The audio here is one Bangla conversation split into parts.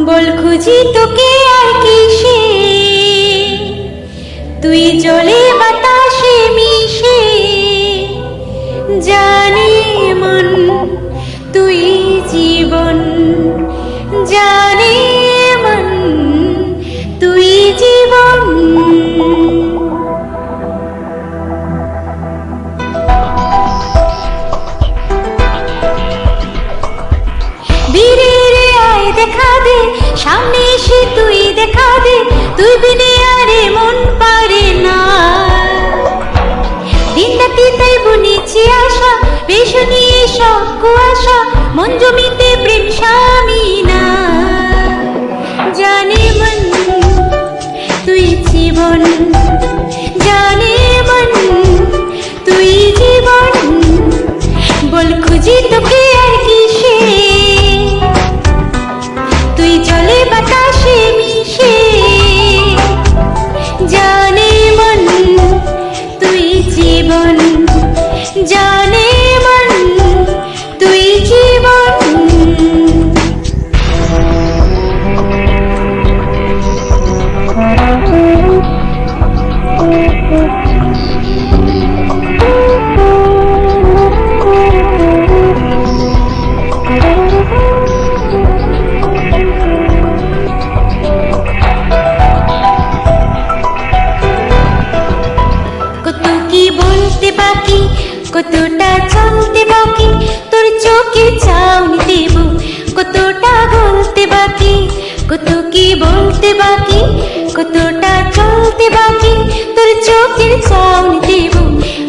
বল খুঁজি তোকে আর কিসে, তুই জলে বাতাসে মিশে। জানে মন তুই জীবন, জানে মন তুই জীবন। বীরের আয় দেখা দে, সামনে এসে তুই দেখা দে, তুই বিনে আরে মন পারে না। দিন রাতি তাই বুনেছি আশা, বেশ নিয়ে সব কুয়াশা, মন জমিতে প্রেম স্বামী না। জানে মন তুই জীবন, জানে মন তুই জীবন। বল খুঁজি তোকে আর কিসে, তুই জলে বাতাসে মিশে। জানে মন তুই জীবন, জানে মন তুই জীবন। কত কি বলতে বাকি, কতটা চলতে বাকি, তোর চোখে চাউনি দেব কতটা বলতে বাকি। কত কি বলতে বাকি, কতটা চলতে বাকি, তোর চোখের চাউনি দেব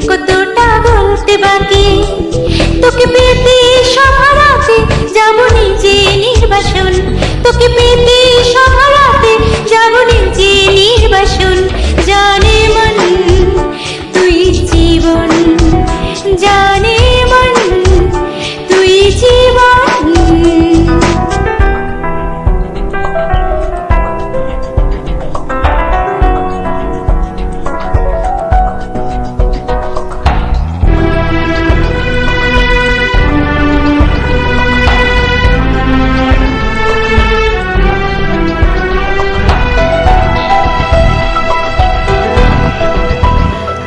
কতটা বলতে বাকি। তোকে পেতে সহারাতে যাব নিজে নির্বাসন, তোকে পেতে সহারাতে যাব নিজে নির্বাসন। জানে মন তুই জীবন, জানে মন তুই জীবন।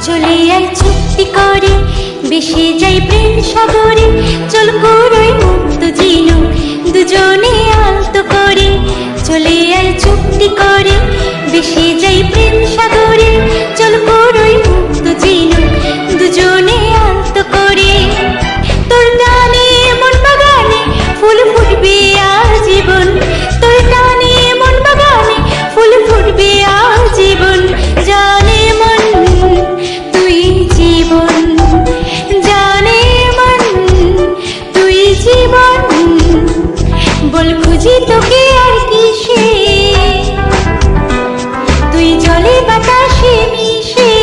চলে আয় চুক্তি করে, বেশি যাই প্রেম সাগরে, চল করই মুক্ত জীবন দুজনে আলতো করে। চলে আয় চুক্তি করে, বেশি যাই প্রেম সাগরে, চল করই মুক্ত জীবন দুজনে আলতো করে। তোর টানে মন বাগানে ফুল ফুটবে আজীবন, তোর টানে মন বাগানে ফুল ফুটবে আজীবন। জানে মন তুই জীবন, জানে মন তুই জীবন। বল খুঁজি তোকে আর কিসে, তুই জলে বাতাসে মিশে।